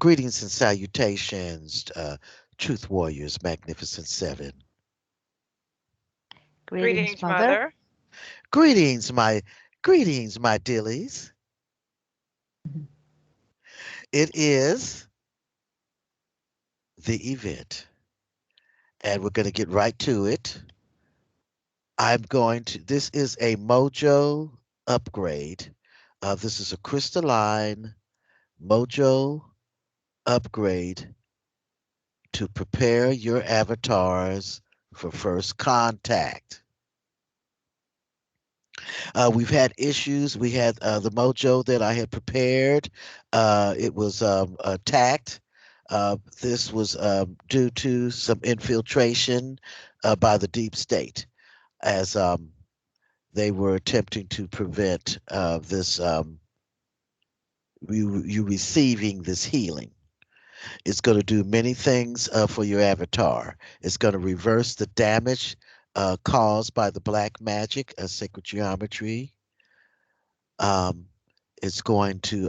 Greetings and salutations, Truth Warriors, Magnificent Seven. Greetings, Greetings, Mother. Mother. Greetings, my dillies. It is the event, and we're going to get right to it. This is a Mojo upgrade. This is a crystalline Mojo upgrade to prepare your avatars for first contact. We've had issues. We had the Mojo that I had prepared. It was attacked. This was due to some infiltration by the deep state, as they were attempting to prevent this you receiving this healing. It's going to do many things for your avatar. It's going to reverse the damage caused by the black magic, sacred geometry. Um, it's going to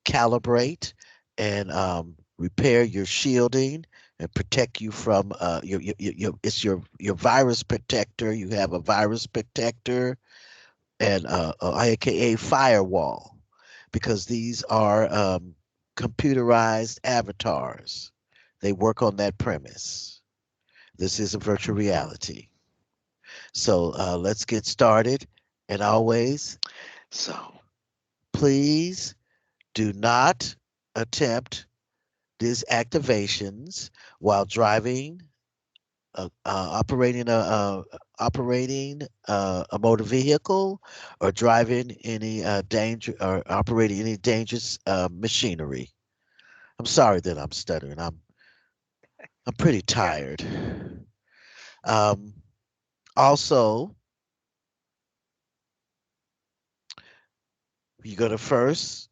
calibrate and repair your shielding and protect you from it's your virus protector. You have a virus protector and aka firewall, because these are computerized avatars. They work on that premise. This is a virtual reality. So let's get started. And always, so please do not attempt these activations while driving, operating a motor vehicle, or driving any danger or operating any dangerous machinery. I'm sorry that I'm stuttering. I'm pretty Yeah. tired. Um, Also, you go to first.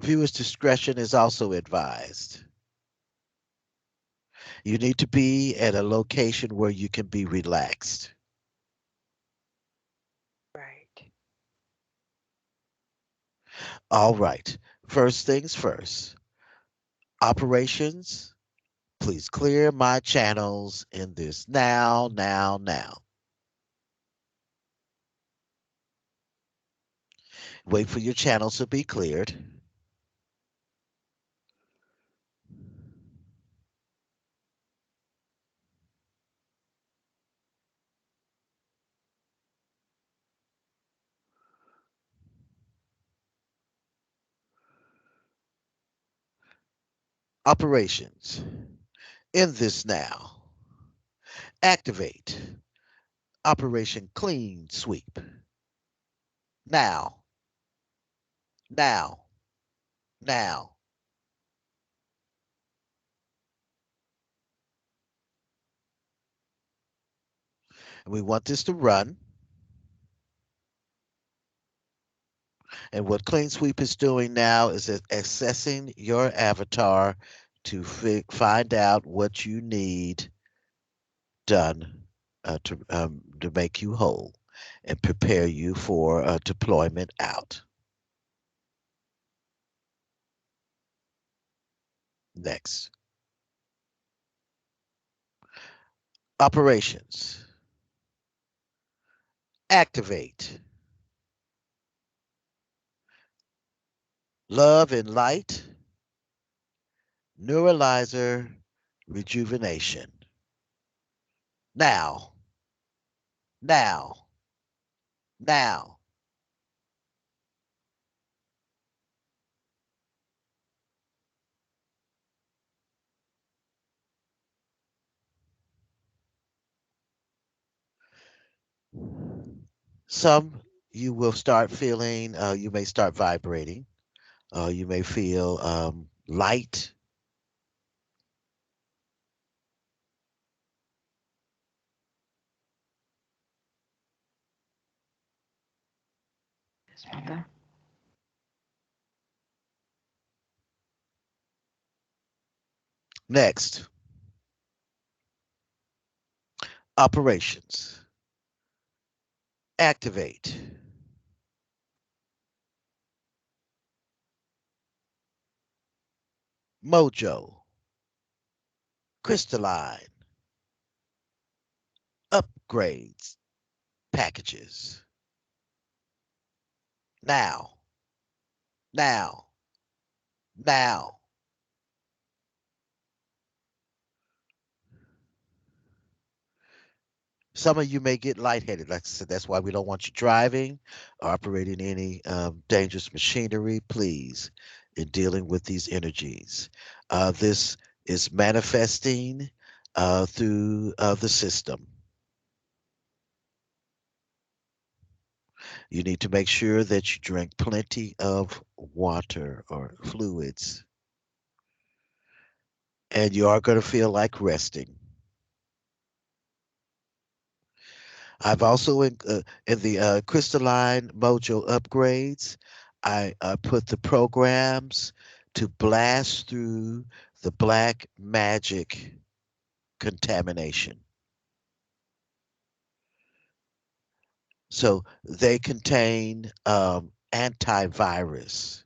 Viewer's discretion is also advised. You need to be at a location where you can be relaxed. Right. All right. First things first. Operations, please clear my channels in this now, now, now. Wait for your channels to be cleared. Operations, in this now. Activate Operation Clean Sweep. Now, now, now. And we want this to run. And what Clean Sweep is doing now is assessing your avatar to find out what you need done to make you whole and prepare you for deployment out. Next, operations. Activate love and light, neuralizer rejuvenation. Now, now, now. Some you will start feeling, you may start vibrating. You may feel light. Yes, Mother. Next, operations. Activate. Mojo, crystalline, upgrades, packages. Now, now, now. Some of you may get lightheaded. Like I said, that's why we don't want you driving or operating any dangerous machinery, please, in dealing with these energies. This is manifesting through the system. You need to make sure that you drink plenty of water or fluids, and you are going to feel like resting. I've also in the crystalline mojo upgrades, I put the programs to blast through the black magic contamination. So they contain antivirus.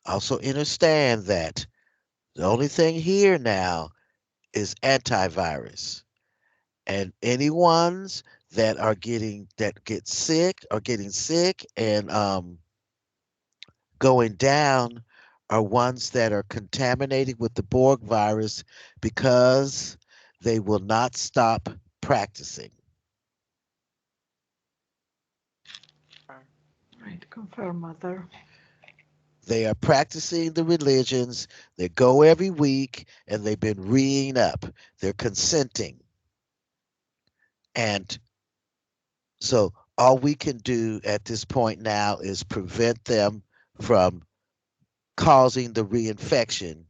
Also understand that the only thing here now is antivirus. And any ones that are get sick or getting sick and going down are ones that are contaminated with the Borg virus because they will not stop practicing. Right, confirm, Mother. They are practicing the religions. They go every week and they've been reading up. They're consenting. And so all we can do at this point now is prevent them from causing the reinfection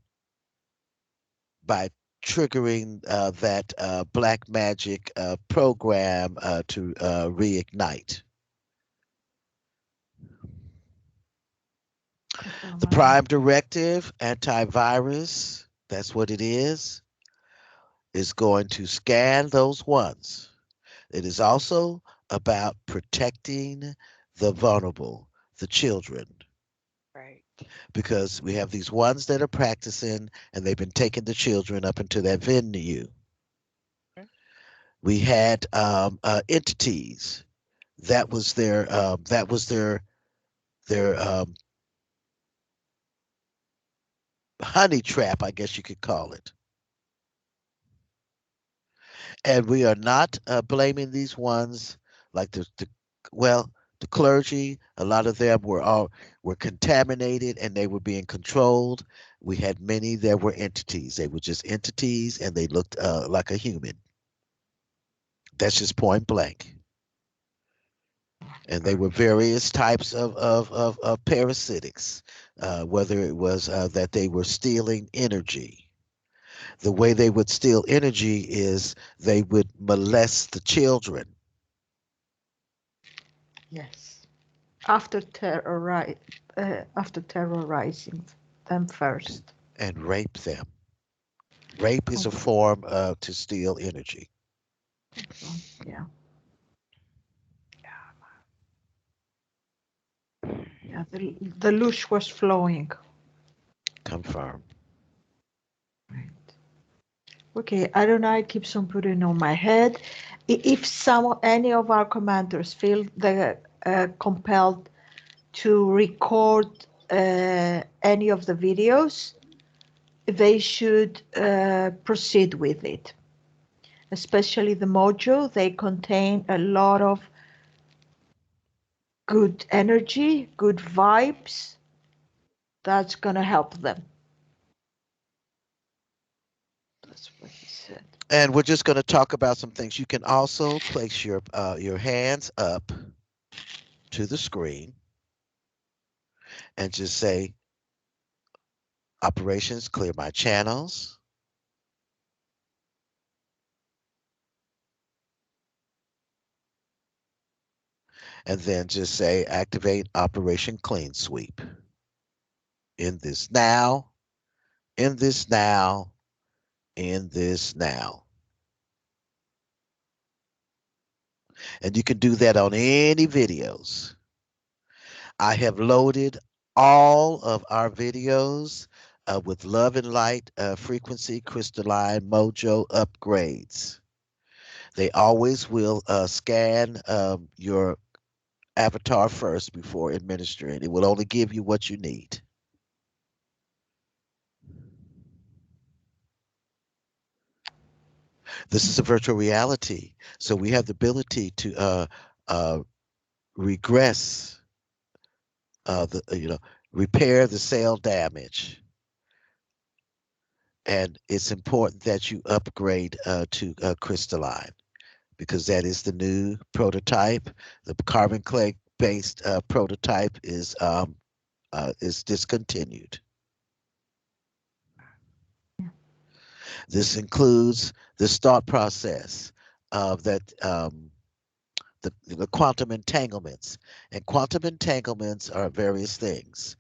by triggering that black magic program to reignite. Confirm, The Mother. prime directive, antivirus, that's what it is going to scan those ones. It is also about protecting the vulnerable, the children, Right. because we have these ones that are practicing and they've been taking the children up into that venue. Mm. We had entities that was their honey trap, I guess you could call it. And we are not blaming these ones like well, the clergy. A lot of them were contaminated and they were being controlled. We had many that were entities. They were just entities and they looked like a human. That's just point blank. And they were various types of parasitics, whether it was that they were stealing energy. The way they would steal energy is they would molest the children Yes. After terrorizing them first. and rape them. Rape is a Confirm. form to steal energy. Yeah. Yeah. The lush was flowing. Confirm. Right. Okay, I don't know. I keep on putting on my head. If any of our commanders feel compelled to record any of the videos, they should proceed with it. Especially the Mojo, they contain a lot of good energy, good vibes. That's gonna help them. That's what he said. And we're just going to talk about some things. You can also place your hands up to the screen and just say, "Operations, clear my channels," and then just say, "Activate Operation Clean Sweep." In this now, in this now, in this now. And you can do that on any videos. I have loaded all of our videos with love and light frequency crystalline mojo upgrades. They always will scan your avatar first before administering. It will only give you what you need. This is a virtual reality, so we have the ability to uh, regress the repair the cell damage, and it's important that you upgrade to crystalline because that is the new prototype. The carbon clay based prototype is discontinued. This includes this thought process of that the quantum entanglements, and quantum entanglements are various things.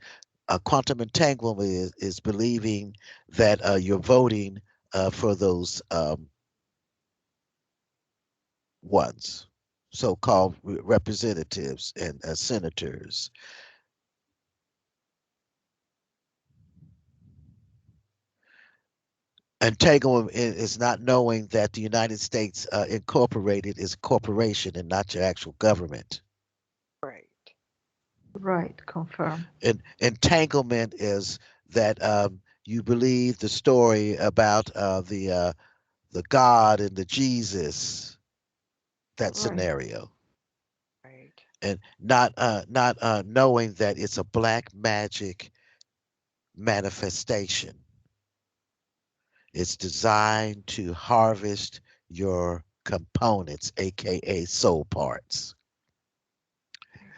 A quantum entanglement is believing that you're voting for those ones, so-called representatives and senators. Entanglement is not knowing that the United States Incorporated is a corporation and not your actual government. Right. Right, confirm. And entanglement is that you believe the story about the God and the Jesus, that Right, scenario, Right. and not knowing that it's a black magic manifestation. It's designed to harvest your components, aka soul parts.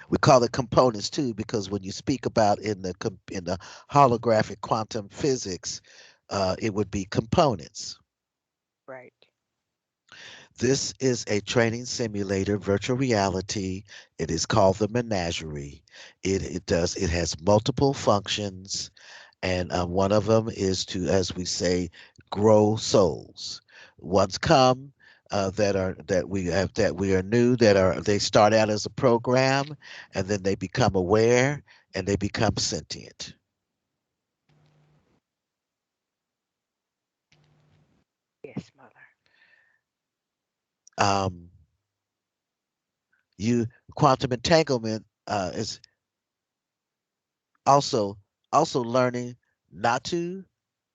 We call it components too because when you speak about in the holographic quantum physics, it would be components. Right. This is a training simulator, virtual reality. It is called the Menagerie. It has multiple functions, and one of them is to, as we say, grow souls. Ones come that we are new, that are they start out as a program, and then they become aware and they become sentient. Yes, mother. Um, you quantum entanglement is also learning not to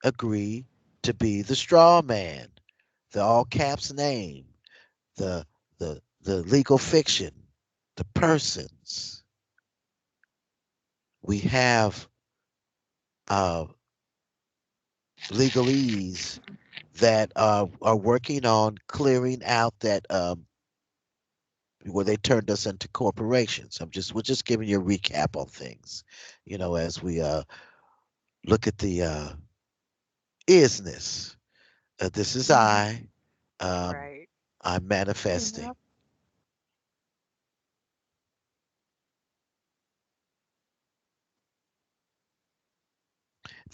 agree to be the straw man, the all caps name, the the legal fiction, the persons. We have uh, legalese that are working on clearing out that where they turned us into corporations. We're just giving you a recap on things, as we look at the isness. This is mhm, I. Um, Right. I'm manifesting. yeah,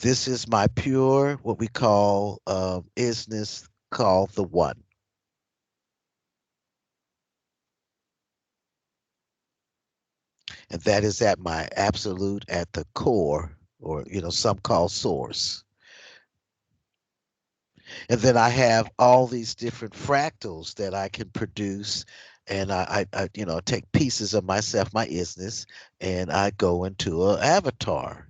This is my pure, what we call isness, called the one. And that is at my absolute, at the core, or some call source. And then I have all these different fractals that I can produce, and I take pieces of myself, my isness, and I go into an avatar.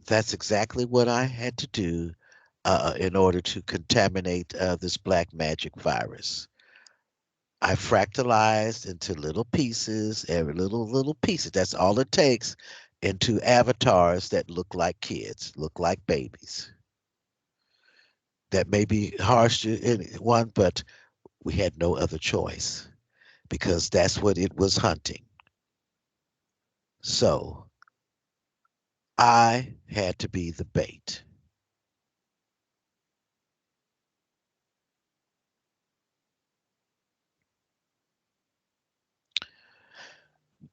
That's exactly what I had to do in order to contaminate this black magic virus. I fractalized into little pieces, every little pieces. That's all it takes, into avatars that look like kids, look like babies. That may be harsh to anyone, but we had no other choice because that's what it was hunting. So I had to be the bait.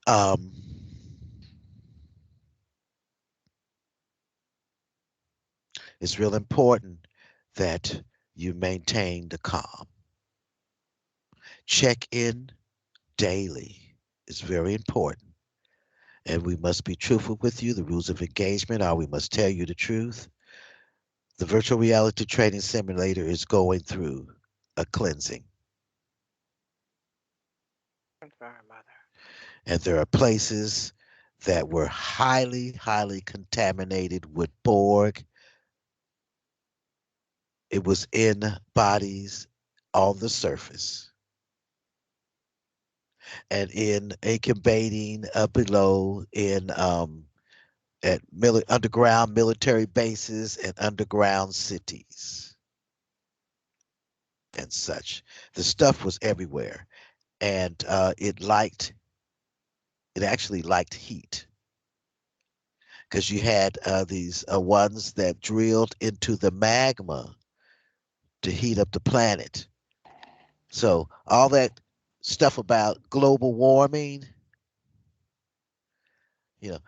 Um, it's real important that you maintain the calm. Check in daily is very important. And we must be truthful with you. The rules of engagement are we must tell you the truth. The virtual reality training simulator is going through a cleansing. Confirm, Mother. And there are places that were highly, highly contaminated with Borg. It was in bodies on the surface and in incubating below in at underground military bases and underground cities and such. The stuff was everywhere, and it actually liked heat because you had these ones that drilled into the magma to heat up the planet. So all that stuff about global warming, you know,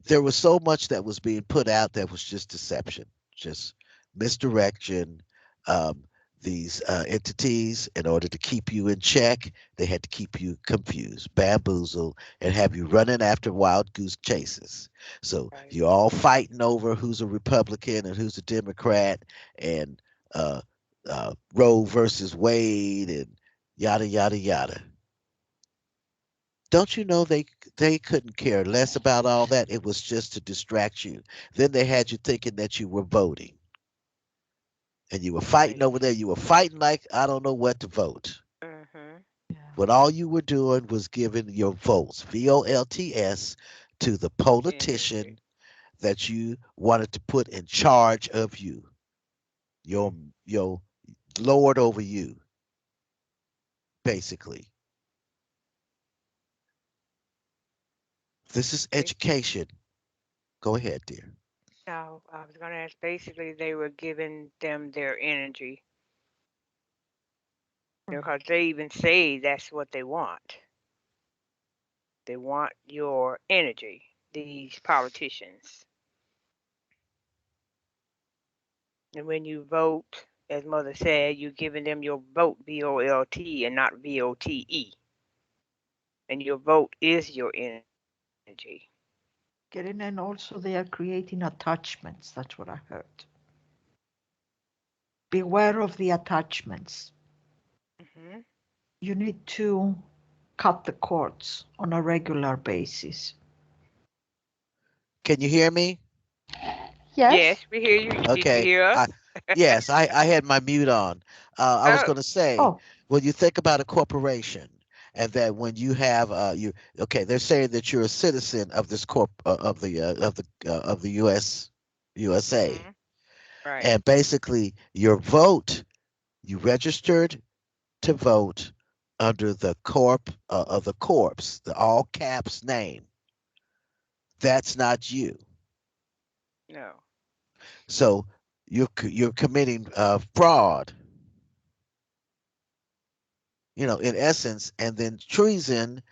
there was so much that was being put out that was just deception, just misdirection. Um, these entities, in order to keep you in check, they had to keep you confused, bamboozled, and have you running after wild goose chases. So Right. you're all fighting over who's a Republican and who's a Democrat, and uh, Roe versus Wade, and yada yada yada. Don't you know they couldn't care less about all that? It was just to distract you. Then they had you thinking that you were voting, and you were fighting Right. over there. You were fighting like I don't know what to vote. Mm-hmm. Yeah. When all you were doing was giving your votes, VOLTS, to the Energy. politician that you wanted to put in charge of you, Mm. your lord over you, basically. This is Ba- education. Go ahead, dear. Now, I was going to ask, basically, they were giving them their energy. Because they even say that's what they want. They want your energy, these politicians. And when you vote, as Mother said, you're giving them your vote, VOLT, and not VOTE. And your vote is your energy. Getting and also they are creating attachments. That's what I heard. Beware of the attachments. Hmm. You need to cut the cords on a regular basis. Can you hear me? Yes, Yes. we hear you. Did you Okay. hear us? Yes, I had my mute on. I was Oh, going to say, Oh, when you think about a corporation, and that when you have you okay, they're saying that you're a citizen of this corp of the USA, hmm, right, and basically your vote, you registered to vote under the corpse, the all caps name. That's not you. no, So you're committing fraud, in essence, and then treason,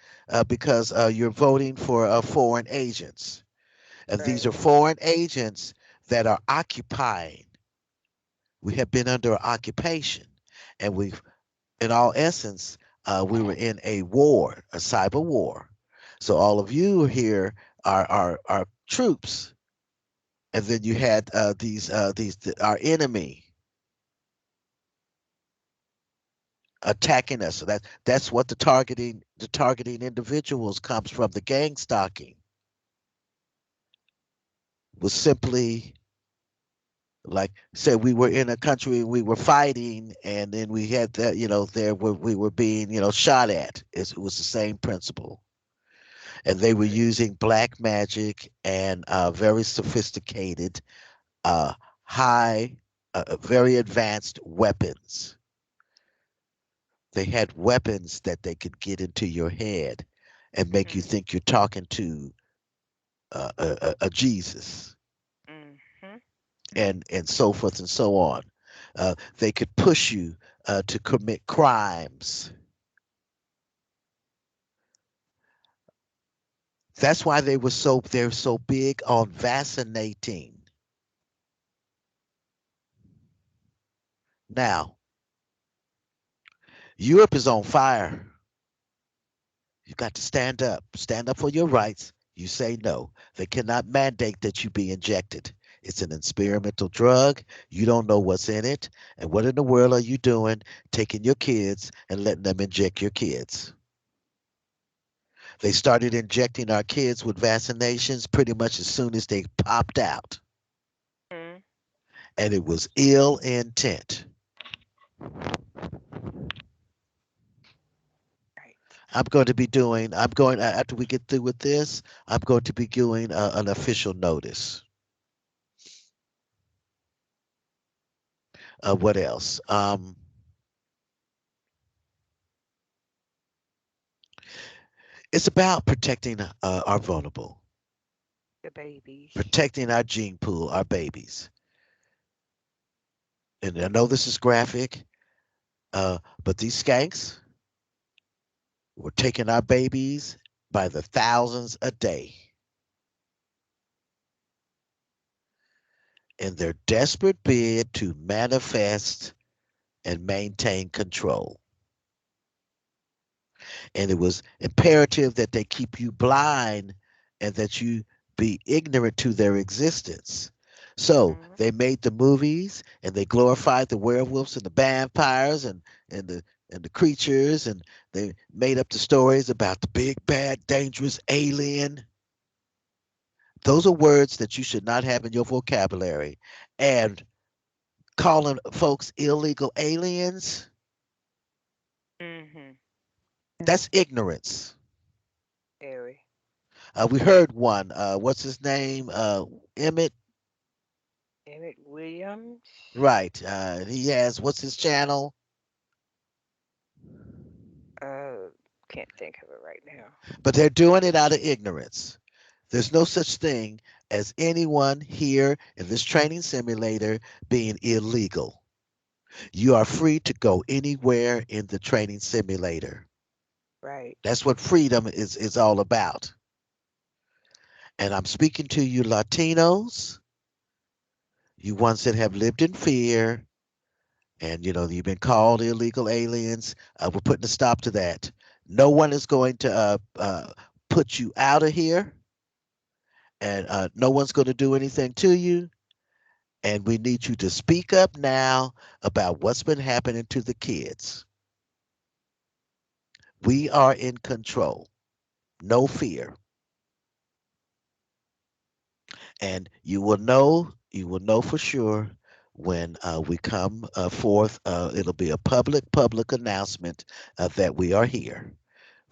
because you're voting for foreign agents. And these right, are foreign agents that are occupying. We have been under occupation, and in all essence, we were in a war, a cyber war. So all of you here are troops, and then you had our enemy attacking us. So that's what the targeting individuals comes from. The gang stalking was simply like say we were in a country and we were fighting, and then we had that, we were being shot at. It was the same principle, and they were right. using black magic and very sophisticated, uh, high, very advanced weapons. They had weapons that they could get into your head and make you Hmm. think you're talking to a Jesus, Hmm. and so forth and so on. They could push you to commit crimes. That's why they're so big on vaccinating. Now, Europe is on fire. You got to stand up. Stand up for your rights. You say no. They cannot mandate that you be injected. It's an experimental drug. You don't know what's in it. And what in the world are you doing taking your kids and letting them inject your kids? They started injecting our kids with vaccinations pretty much as soon as they popped out. Mm. And it was ill intent. Right. I'm going, after we get through with this, I'm going to be doing an official notice. What else? It's about protecting our vulnerable, The babies. protecting our gene pool, our babies. And I know this is graphic, but these skanks were taking our babies by the thousands a day in their desperate bid to manifest and maintain control. And it was imperative that they keep you blind and that you be ignorant to their existence. So Mm. they made the movies and they glorified the werewolves and the vampires and the creatures, and they made up the stories about the big bad dangerous alien. Those are words that you should not have in your vocabulary. And calling folks illegal aliens, Mhm. that's ignorance. Very. We heard one. What's his name? Emmett. Emmett Williams. Right. He has, what's his channel? Uh, can't think of it right now. But they're doing it out of ignorance. There's no such thing as anyone here in this training simulator being illegal. You are free to go anywhere in the training simulator. Right. That's what freedom is all about. And I'm speaking to you Latinos, you ones that have lived in fear, and you've been called illegal aliens. We're putting a stop to that. No one is going to put you out of here, and no one's going to do anything to you. And we need you to speak up now about what's been happening to the kids. We are in control. No fear. And you will know for sure when we come forth. It'll be a public announcement that we are here.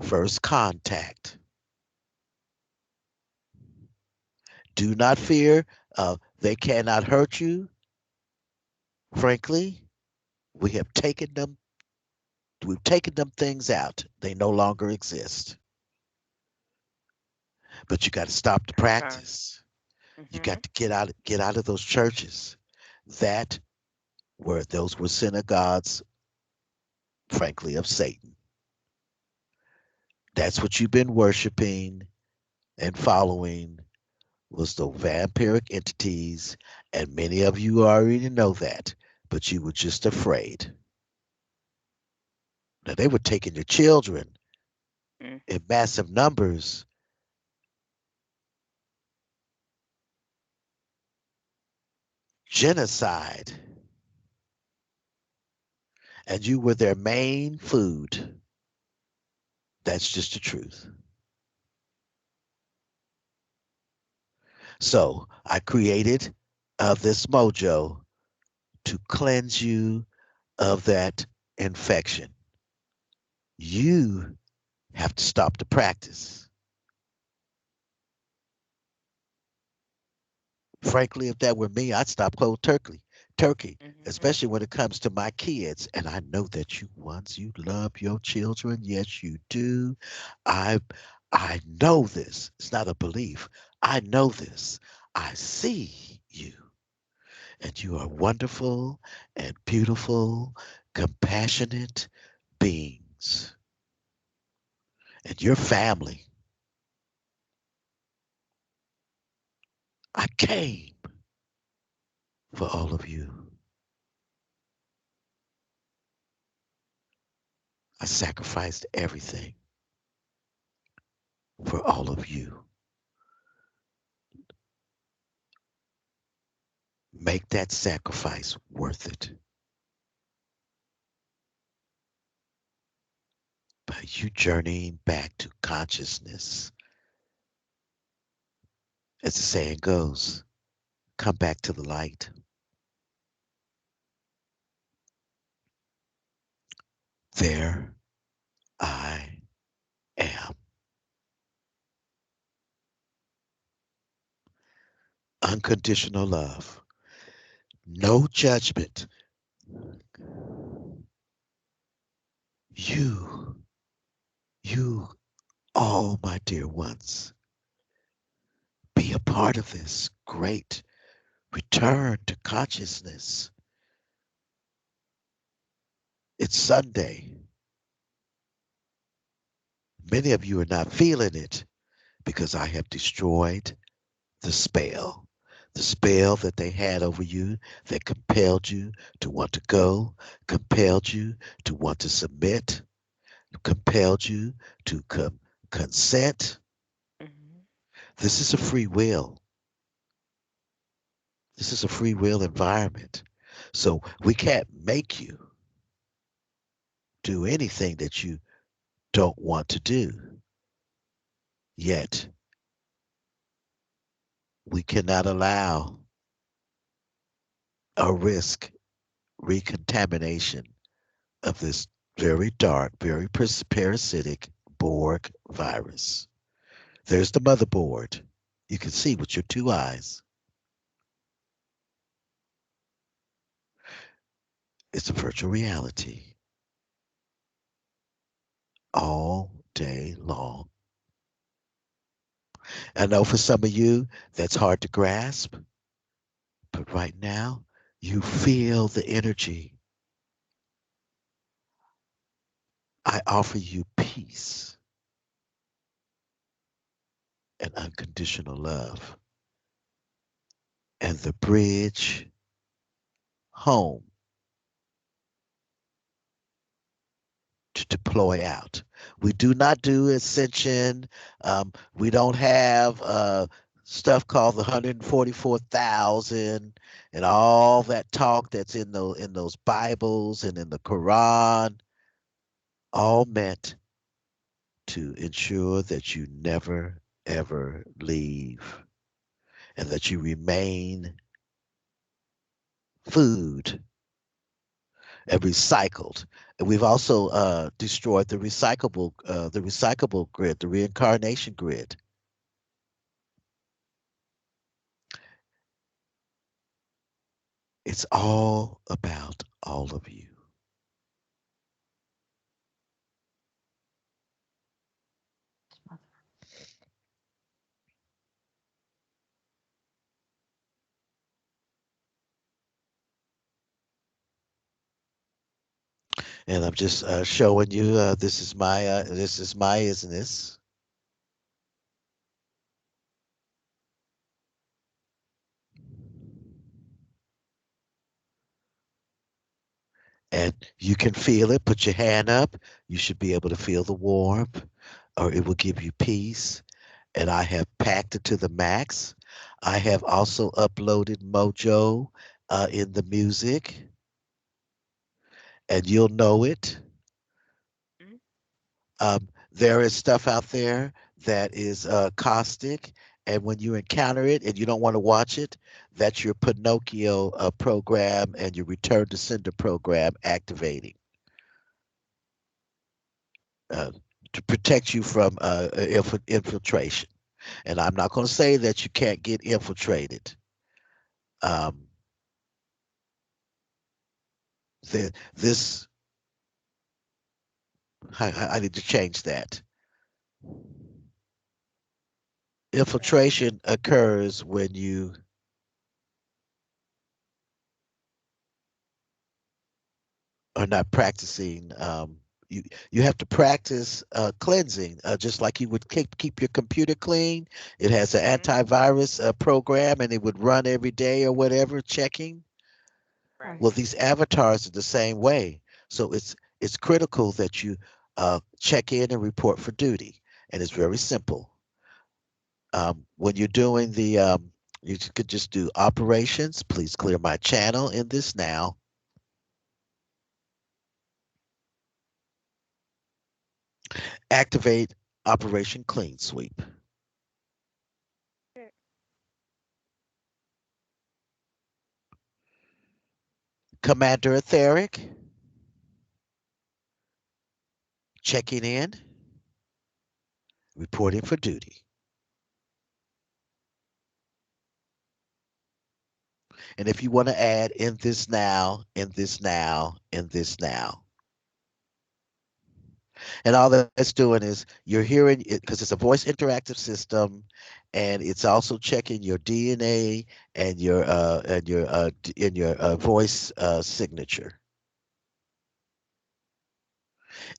First contact. Do not fear. They cannot hurt you. Frankly, we have taken them. We've taken them things out. They no longer exist. But you got to stop the Uh-huh. practice. You got Mhm. to get out of those churches. That those were synagogues, frankly, of Satan. That's what you've been worshiping and following, was the vampiric entities, and many of you already know that, but you were just afraid. Now they were taking your children in Mhm. massive numbers, genocide, and you were their main food. That's just the truth. So I created this mojo to cleanse you of that infection. You have to stop the practice. Frankly, if that were me, I'd stop cold turkey, Mhm. especially when it comes to my kids. And I know that you ones, you love your children. Yes, you do. I I know this. It's not a belief. I know this. I see you. And you are wonderful and beautiful, compassionate beings. And your family. I came for all of you. I sacrificed everything. for all of you. Make that sacrifice worth it by you journeying back to consciousness. As the saying goes, come back to the light. There I am. Unconditional love. No judgment. You, you, all my dear ones, be a part of this great return to consciousness. It's Sunday. Many of you are not feeling it because I have destroyed the spell that they had over you that compelled you to want to go, compelled you to want to submit, compelled you to consent. Mhm. This is a free will. This is a free will environment. So we can't make you do anything that you don't want to do. Yet we cannot allow or risk recontamination of this very dark, very parasitic Borg virus. There's the motherboard. You can see with your two eyes. It's a virtual reality all day long. I know for some of you that's hard to grasp, but right now you feel the energy. I offer you peace and unconditional love and the bridge home to deploy out. We do not do ascension. We don't have stuff called the 144,000 and all that talk that's in those Bibles and in the Quran, all meant to ensure that you never ever leave and that you remain food and recycled. And we've also destroyed the recyclable grid, the reincarnation grid. It's all about all of you. And I'm just showing you this is my isness. And you can feel it. Put your hand up. You should be able to feel the warmth, or it will give you peace. And I have packed it to the max. I have also uploaded Mojo in the music, and you'll know it. Mhm. There is stuff out there that is caustic, and when you encounter it and you don't want to watch it, that's your Pinocchio program and your Return to Sender program activating uh, to protect you from infiltration. And I'm not going to say that you can't get infiltrated. Um, this I need to change that. Infiltration occurs when you are not practicing. You have to practice cleansing, just like you would keep your computer clean. It has an Mhm. antivirus program, and it would run every day or whatever, checking. Right. Well, these avatars are the same way. So it's critical that you check in and report for duty, and it's very simple. When you're doing you could just do operations. Please clear my channel in this now. Activate Operation Clean Sweep. Yeah. Commander Etheric, checking in, reporting for duty. And if you want to add in this now, in this now, in this now. And all that's doing is you're hearing it because it's a voice interactive system, and it's also checking your DNA and your voice signature,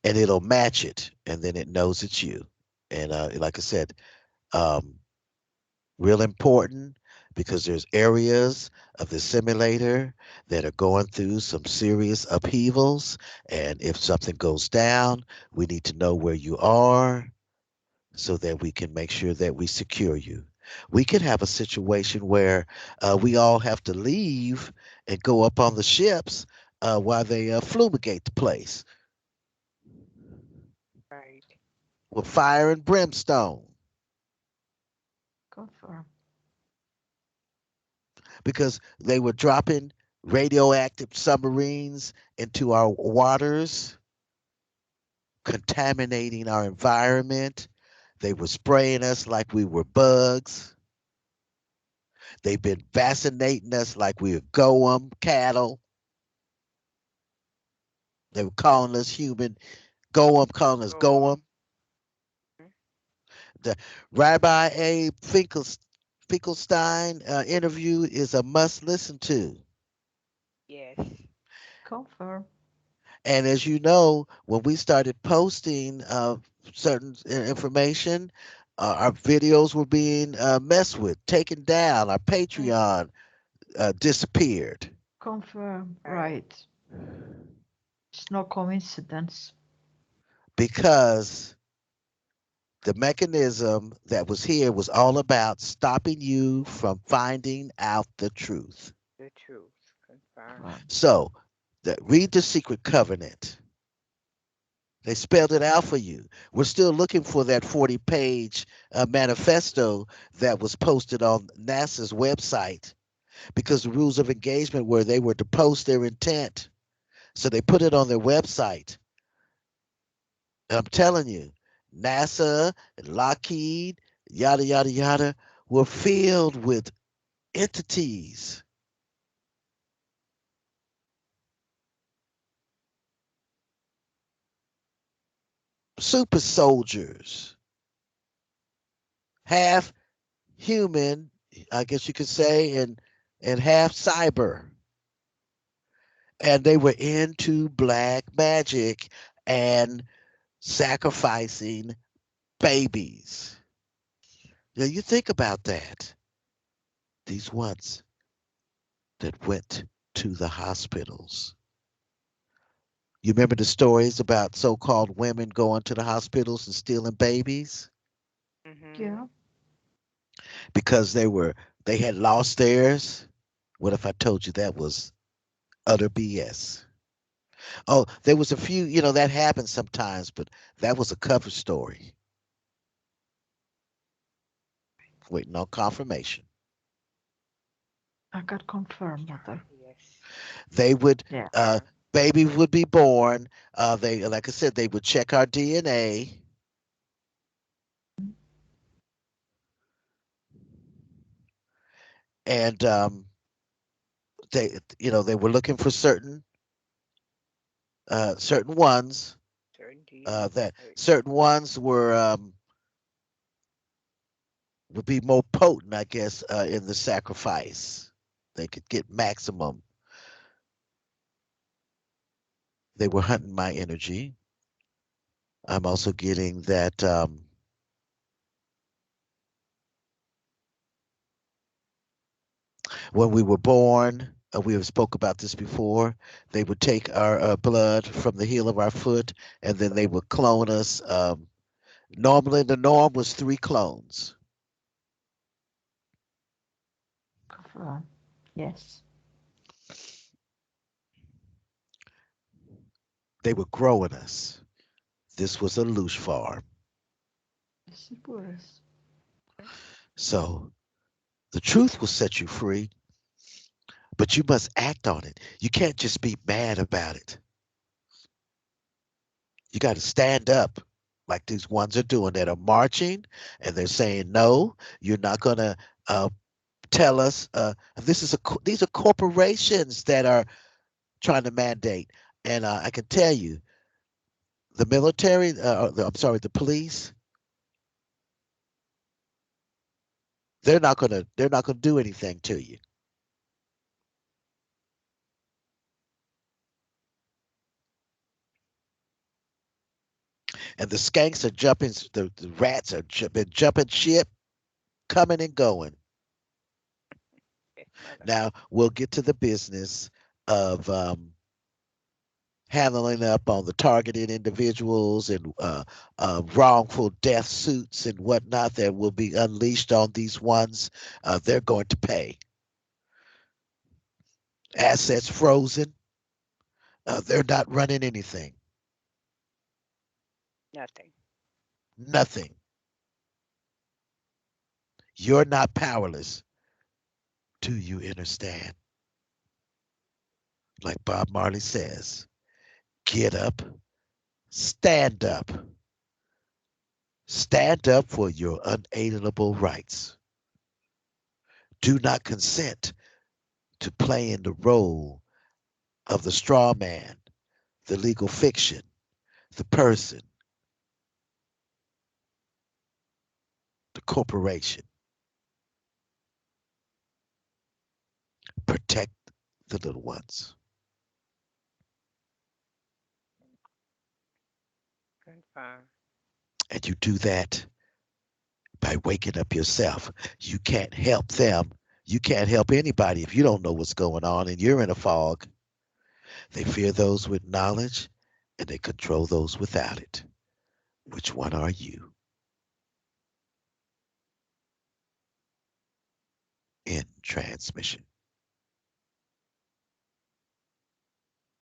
and it'll match it, and then it knows it's you. And like I said, um, real important because there's areas of the simulator that are going through some serious upheavals, and if something goes down, we need to know where you are so that we can make sure that we secure you. We could have a situation where we all have to leave and go up on the ships while they fumigate the place Right. with fire and brimstone Confirm. because they were dropping radioactive submarines into our waters, contaminating our environment. They were spraying us like we were bugs. They've been vaccinating us like we were goem cattle. They were calling us human. Goem, calling us Go goem. on. Mhm. The Rabbi A. Finkelstein interview is a must listen to. Yes. Confirm. And as you know, when we started posting certain information, our videos were being messed with, taken down. Our Mm. Patreon disappeared Confirm. Right. Right. It's no coincidence. because the mechanism that was here was all about stopping you from finding out the truth. The truth. Confirm. Confirm. So, read the Secret Covenant. They spelled it out for you. We're still looking for that 40-page manifesto that was posted on NASA's website because the rules of engagement were they were to post their intent. So they put it on their website. And I'm telling you, NASA and Lockheed, yada, yada, yada, were filled with entities, super soldiers, half human, I guess you could say, and half cyber. And they were into black magic and sacrificing babies. Now you think about that. These ones that went to the hospitals. You remember the stories about so-called women going to the hospitals and stealing babies Mhm. Yeah. because they had lost theirs? What if I told you that was utter BS? Oh, there was a few, that happens sometimes, but that was a cover story waiting on confirmation. I got confirm, mother. Yes. They would Yeah. uh Confirm. babies would be born. They like I said, they would check our DNA and they were looking for certain ones Certain DNA. that Right. certain ones would be more potent, I guess, in the sacrifice. They could get maximum. They were hunting my energy. I'm also getting that when we were born, we have spoke about this before. They would take our blood from the heel of our foot, and then they would clone us. Normally, the norm was 3 clones. yes. They were growing us. This was a loose farm. Yes, it was. So the truth will set you free, but you must act on it. You can't just be mad about it. You got to stand up like these ones are doing that are marching and they're saying, no, you're not going to uh, tell us. These are corporations that are trying to mandate. And I can tell you, the military, I'm sorry, the police, they're not gonna do anything to you. And the skanks are jumping, the rats are been jumping ship, coming and going. Yes, mother. Now we'll get to the business of handling up on the targeted individuals and wrongful death suits and whatnot that will be unleashed on these ones. They're going to pay. Assets frozen. They're not running anything. Nothing. Nothing. You're not powerless. Do you understand? Like Bob Marley says, get up, stand up. Stand up for your unalienable rights. Do not consent to playing the role of the straw man, the legal fiction, the person, the corporation. Protect the little ones. Confirm. And you do that by waking up yourself. You can't help them. You can't help anybody if you don't know what's going on and you're in a fog. They fear those with knowledge and they control those without it. Which one are you? In transmission.